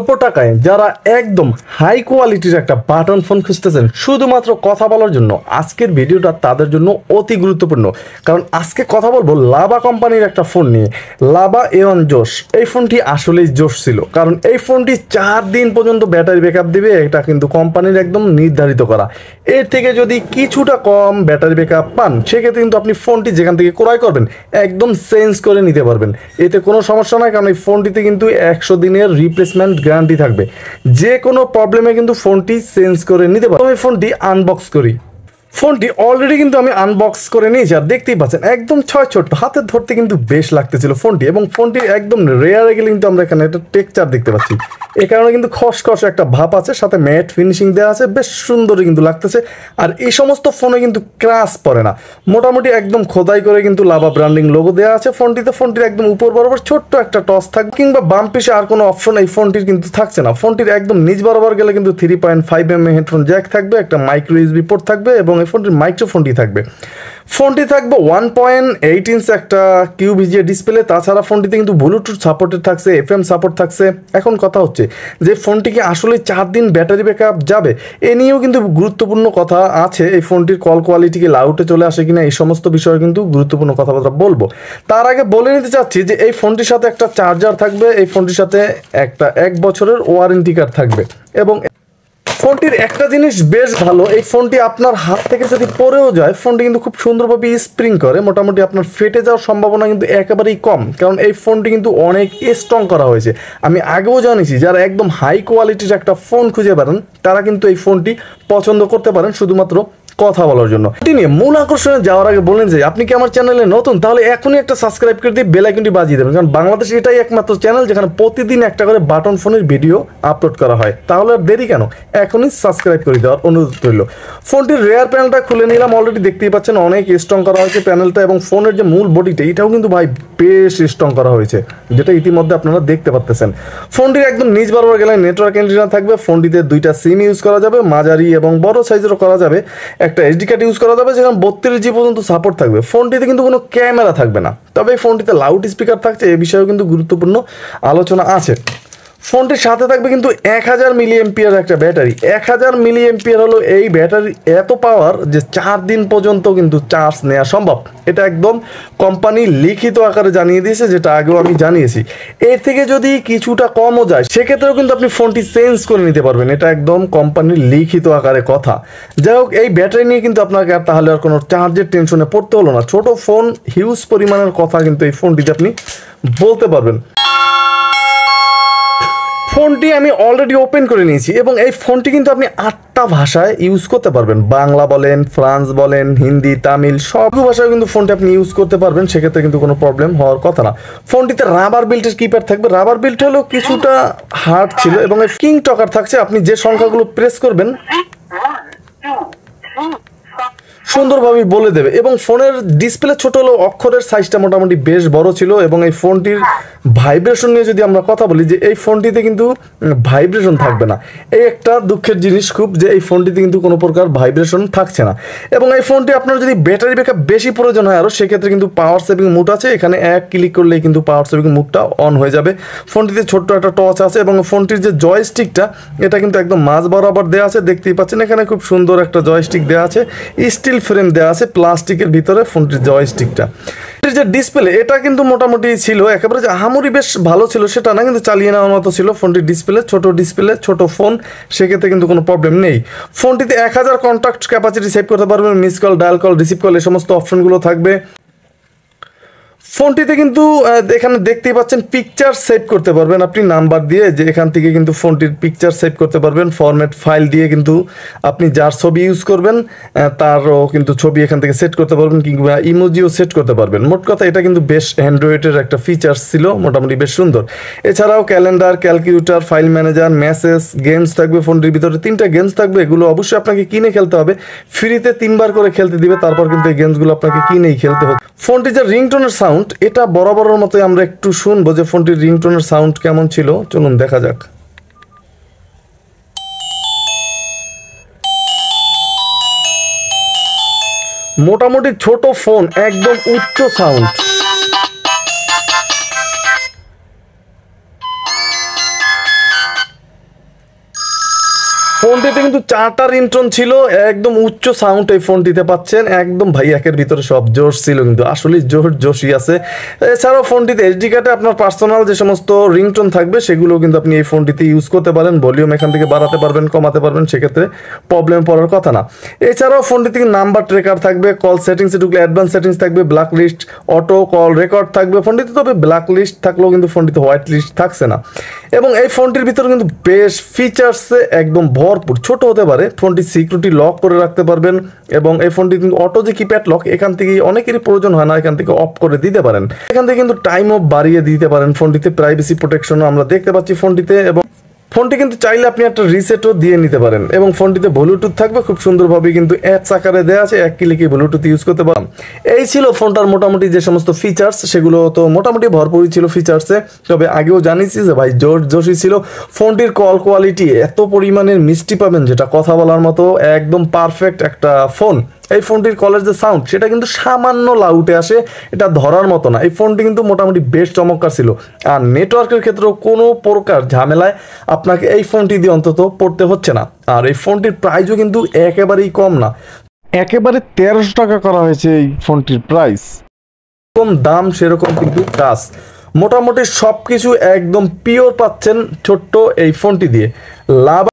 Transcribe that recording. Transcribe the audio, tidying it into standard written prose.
অল্প টাকায় যারা একদম হাই কোয়ালিটির একটা বাটন ফোন খুঁজতেছেন শুধুমাত্র কথা বলার জন্য, আজকের ভিডিওটা তাদের জন্য অতি গুরুত্বপূর্ণ। কারণ আজকে কথা বলবো লাভা কোম্পানির একটা ফোন নিয়ে, লাভা A1 জোশ। এই ফোনটি আসলেই জোশ ছিল, কারণ এই ফোনটি 4 দিন পর্যন্ত ব্যাটারি ব্যাকআপ দিবে। এটা কিন্তু কোম্পানির একদম নির্ধারিত করা। এর থেকে যদি কিছুটা কম ব্যাটারি ব্যাকআপ পান, সেক্ষেত্রে কিন্তু আপনি ফোনটি যেখান থেকে ক্রয় করবেন একদম চেঞ্জ করে নিতে পারবেন। এতে কোনো সমস্যা নয়, কারণ এই ফোনটিতে কিন্তু 100 দিনের রিপ্লেসমেন্ট গ্যারান্টি থাকবে। যে কোনো প্রবলেমে কিন্তু ফোনটি চেঞ্জ করে নিতে পারবেন। আমি ফোনটি আনবক্স করি। ফোনটি অলরেডি কিন্তু আমি আনবক্স করে নিয়েছি, আর দেখতেই পাচ্ছেন একদম ছোট হাতে ধরতে কিন্তু বেশ লাগতেছিল ফোনটি। এবং ফোনটির একদম রেয়ারে গেলে কিন্তু আমরা এখানে একটা টেক্সচার দেখতে পাচ্ছি। এই কারণে কিন্তু খসখসে একটা ভাব আছে, সাথে ম্যাট ফিনিশিং দেওয়া আছে, বেশ সুন্দরই কিন্তু লাগতেছে। আর এই সমস্ত ফোনে কিন্তু ক্রাশ পড়ে না, মোটামুটি একদম খোদাই করে কিন্তু লাভা ব্র্যান্ডিং লোগো দেওয়া আছে ফোনটিতে। ফোনটির একদম উপর বরাবর ছোট্ট একটা টস থাকবে, কিংবা বাম পিছে আর কোনো অপশন এই ফোনটির কিন্তু থাকছে না। ফোনটির একদম নিচ বরাবর গেলে কিন্তু 3.5mm হেডফোন জ্যাক থাকবে, একটা মাইক্রো ইউএসবি পোর্ট থাকবে, এবং এই ফোনটির মাইক্রোফোনটি থাকবে। ফোনটি থাকবে 1.8 ইঞ্চ একটা কিউভিজিএ ডিসপ্লে। তাছাড়া ফোনটিতে কিন্তু ব্লুটুথ সাপোর্টেড থাকছে, FM সাপোর্ট থাকছে। এখন কথা হচ্ছে যে ফোনটি কি আসলে 4 দিন ব্যাটারি ব্যাকআপ যাবে, এ নিয়েও কিন্তু গুরুত্বপূর্ণ কথা আছে। এই ফোনটির কল কোয়ালিটি কি লাউটে চলে আসে কিনা, এই সমস্ত বিষয়ে কিন্তু গুরুত্বপূর্ণ কথাবার্তা বলবো। তার আগে বলে নিতে চাচ্ছি যে এই ফোনটির সাথে একটা চার্জার থাকবে, এই ফোনটির সাথে একটা 1 বছরের ওয়ারেন্টি কার্ড থাকবে। এবং ফোনটির একটা জিনিস বেশ ভালো, এই ফোনটি আপনার হাত থেকে যদি পড়েও যায়, ফোনটি কিন্তু খুব সুন্দরভাবে স্প্রিং করে। মোটামুটি আপনার ফেটে যাওয়ার সম্ভাবনা কিন্তু একেবারেই কম, কারণ এই ফোনটি কিন্তু অনেক স্ট্রং করা হয়েছে। আমি আগেও জানিয়েছি, যারা একদম হাই কোয়ালিটির একটা ফোন খুঁজে পারেন তারা কিন্তু এই ফোনটি পছন্দ করতে পারেন শুধুমাত্র কথা বলার জন্য। এটি নিয়ে মূল আকর্ষণে যাওয়ার আগে বলেন যে আপনি কি আমার চ্যানেলে নতুন, তাহলে এখনই একটা সাবস্ক্রাইব করে দিয়ে বেল আইকনটি বাজিয়ে দেবেন, কারণ বাংলাদেশে এটাই একমাত্র চ্যানেল যেখানে প্রতিদিন একটা করে বাটন ফোনের ভিডিও আপলোড করা হয়। তাহলে আর দেরি কেন, এখনই সাবস্ক্রাইব করে দেওয়ার অনুরোধ রইল। ফোনটির রেয়ার প্যানেলটা খুলে নিলাম, অলরেডি দেখতেই পাচ্ছেন অনেক স্ট্রং করা হয়েছে প্যানেলটা। এবং ফোনের যে মূল বডিটা, এটাও কিন্তু ভাই বেশ স্ট্রং করা হয়েছে, যেটা ইতিমধ্যে আপনারা দেখতে পাচ্ছেন। ফোনটির একদম নিচ বরাবর গেলে নেটওয়ার্ক অ্যান্টেনা থাকবে। ফোনটিতে 2টা সিম ইউজ করা যাবে, মাঝারি এবং বড় সাইজেরও করা যাবে। একটা SD কার্ড ইউজ করা যাবে, যেখানে 32GB পর্যন্ত সাপোর্ট থাকবে। ফোনটিতে কিন্তু কোনো ক্যামেরা থাকবে না, তবে এই ফোনটিতে লাউড স্পিকার থাকছে, এ বিষয়েও কিন্তু গুরুত্বপূর্ণ আলোচনা আছে। ফোনটির সাথে থাকবে কিন্তু 1000 মিলিঅ্যাম্পিয়ার একটা ব্যাটারি। 1000 মিলিঅ্যাম্পিয়ার হলো এই ব্যাটারি, এত পাওয়ার যে 4 দিন পর্যন্ত কিন্তু চার্জ নেওয়া সম্ভব। এটা একদম কোম্পানি লিখিত আকারে জানিয়ে দিয়েছে, যেটা আগেও আমি জানিয়েছি। এর থেকে যদি কিছুটা কমও যায়, সেক্ষেত্রেও কিন্তু আপনি ফোনটি চেঞ্জ করে নিতে পারবেন। এটা একদম কোম্পানির লিখিত আকারে কথা। যাই হোক, এই ব্যাটারি নিয়ে কিন্তু আপনাকে তাহলে আর কোনো চার্জের টেনশনে পড়তে হলো না। ছোট ফোন, হিউজ পরিমাণের কথা কিন্তু এই ফোনটিতে আপনি বলতে পারবেন। ফোনটি আমি অলরেডি ওপেন করে নিয়েছি, এবং এই ফোনটি কিন্তু আপনি 8টা ভাষায় ইউজ করতে পারবেন। বাংলা বলেন, ফ্রান্স বলেন, হিন্দি, তামিল, সব ভাষায় কিন্তু ফোনটি আপনি ইউজ করতে পারবেন। সেক্ষেত্রে কিন্তু কোনো প্রবলেম হওয়ার কথা না। ফোনটিতে রাবার বিল্টের কিপ্যাড থাকবে। রাবার বিল্ট হলো কিছুটা হার্ড ছিল, এবং এই কিং টকার থাকছে। আপনি যে সংখ্যাগুলো প্রেস করবেন সুন্দরভাবে বলে দেবে। এবং ফোনের ডিসপ্লে ছোট হলেও অক্ষরের সাইজটা মোটামুটি বেশ বড় ছিল। এবং এই ফোনটির ভাইব্রেশন নিয়ে যদি আমরা কথা বলি, যে এই ফোনটিতে কিন্তু ভাইব্রেশন থাকবে না। এই একটা দুঃখের জিনিস খুব, যে এই ফোনটিতে কিন্তু কোনো প্রকার ভাইব্রেশন থাকছে না। এবং এই ফোনটি আপনার যদি ব্যাটারি ব্যাকআপ বেশি প্রয়োজন হয় আরও, সেক্ষেত্রে কিন্তু পাওয়ার সেভিং মুড আছে। এখানে এক ক্লিক করলেই কিন্তু পাওয়ার সেভিং মুডটা অন হয়ে যাবে। ফোনটিতে ছোট্ট একটা টচ আছে, এবং ফোনটির যে জয়স্টিকটা, এটা কিন্তু একদম মাঝ বরাবর দেওয়া আছে। দেখতেই পাচ্ছেন এখানে খুব সুন্দর একটা জয়স্টিক দেওয়া আছে, স্টিল ফ্রেম দেওয়া আছে প্লাস্টিকের ভিতরে ফোনটির জয়স্টিকটা। যে ডিসপ্লে, এটা কিন্তু মোটামুটি ছিল, একেবারে যে আহামরি বেশ ভালো ছিল সেটা না, কিন্তু চালিয়ে নেওয়ার মতো ছিল। ফোনটির ডিসপ্লে, ছোট ফোন, সেক্ষেত্রে কিন্তু কোনো প্রবলেম নেই। ফোনটিতে 1000 কন্ট্যাক্ট ক্যাপাসিটি সেভ করতে পারবেন। Miss call, dial call, receive call, এই সমস্ত অপশনগুলো থাকবে। ফোনটিতে কিন্তু এখানে দেখতেই পাচ্ছেন পিকচার সেভ করতে পারবেন আপনি নাম্বার দিয়ে, যে এখান থেকে কিন্তু ফোনটির পিকচার সেভ করতে পারবেন। ফরম্যাট ফাইল দিয়ে কিন্তু আপনি যার ছবি ইউজ করবেন তারও কিন্তু ছবি এখান থেকে সেট করতে পারবেন, কিংবা ইমোজিও সেট করতে পারবেন। মোট কথা এটা কিন্তু বেশ অ্যান্ড্রয়েডের একটা ফিচার্স ছিল, মোটামুটি বেশ সুন্দর। এছাড়াও calendar, calculator, file manager, message, games থাকবে। ফোনটির ভিতরে 3টা গেমস থাকবে। এগুলো অবশ্যই আপনাকে কিনে খেলতে হবে, ফ্রিতে 3 বার করে খেলতে দিবে। তারপর কিন্তু এই গেমসগুলো আপনাকে কিনেই খেলতে হবে। ফোনটির যে রিংটোনের সাউন্ড, এটা বরাবরের মতোই আমরা একটু শুনবো যে ফোনটির রিংটোনের সাউন্ড কেমন ছিল। চলুন দেখা যাক। মোটামুটি ছোট ফোন, একদম উচ্চ সাউন্ড। ফোনটিতে কিন্তু 4টা রিংটোন ছিল, একদম উচ্চ সাউন্ড এই ফোনটিতে পাচ্ছেন। একদম ভাই একের ভিতরে সব জোশ ছিল, কিন্তু আসলে জোশই আছে। এছাড়াও ফোনটিতে এইচডি কার্ডে আপনার পার্সোনাল যে সমস্ত রিংটোন থাকবে সেগুলো কিন্তু আপনি এই ফোনটিতে ইউজ করতে পারেন। ভলিউম এখান থেকে বাড়াতে পারবেন, কমাতে পারবেন, সেক্ষেত্রে প্রবলেম পড়ার কথা না। এছাড়াও ফোনটি থেকে নাম্বার ট্রেকার থাকবে, কল সেটিংসে ঢুকলে অ্যাডভান্স সেটিংস থাকবে, black list, auto call record থাকবে ফোনটিতে। তবে ব্ল্যাক লিস্ট থাকলেও কিন্তু ফোনটিতে হোয়াইট লিস্ট থাকছে না। এবং এই ফোনটির ভিতরে কিন্তু বেশ ফিচার্সে একদম ভরপুর। ছোট হতে পারে, ফোনটি সিকিউরিটি লক করে রাখতে পারবেন। এবং এই ফোনটি কিন্তু অটো যে কিপ্যাড লক, এখান থেকে অনেকেরই প্রয়োজন হয় না, এখান থেকে অফ করে দিতে পারেন। এখান থেকে কিন্তু টাইম অফ বাড়িয়ে দিতে পারেন ফোনটিতে। প্রাইভেসি প্রোটেকশনও আমরা দেখতে পাচ্ছি ফোনটিতে। এবং ফোনটি কিন্তু চাইলে আপনি একটা রিসেটও দিয়ে নিতে পারেন। এবং ফোনটিতে ব্লুটুথ থাকবে, খুব সুন্দরভাবে কিন্তু অ্যাপস আকারে দেওয়া আছে, এক ক্লিকে ব্লুটুথ ইউজ করতে পারেন। এই ছিল ফোনটার মোটামুটি যে সমস্ত ফিচার্স, সেগুলো তো মোটামুটি ভরপুরই ছিল ফিচার্সে। তবে আগেও জানিয়েছি যে ভাই জোশই ছিল। ফোনটির কল কোয়ালিটি এত পরিমাণের মিষ্টি পাবেন, যেটা কথা বলার মতো একদম পারফেক্ট একটা ফোন। এই ফোনটির কলের যে সাউন্ড, সেটা কিন্তু সামান্য লাউটে আসে, এটা ধরার মতো না। এই ফোনটি কিন্তু মোটামুটি বেশ চমৎকার ছিল। আর নেটওয়ার্কের ক্ষেত্রেও কোনো প্রকার ঝামেলায় আপনাকে এই ফোনটি দিয়ে অন্তত পড়তে হচ্ছে না। আর এই ফোনটির প্রাইসও কিন্তু একেবারেই কম না, একেবারে 1300 টাকা করা হয়েছে এই ফোনটির প্রাইস। কম দাম সেরকম কিন্তু কাজ, মোটামুটি সব কিছু একদম পিওর পাচ্ছেন ছোট্ট এই ফোনটি দিয়ে। লাভ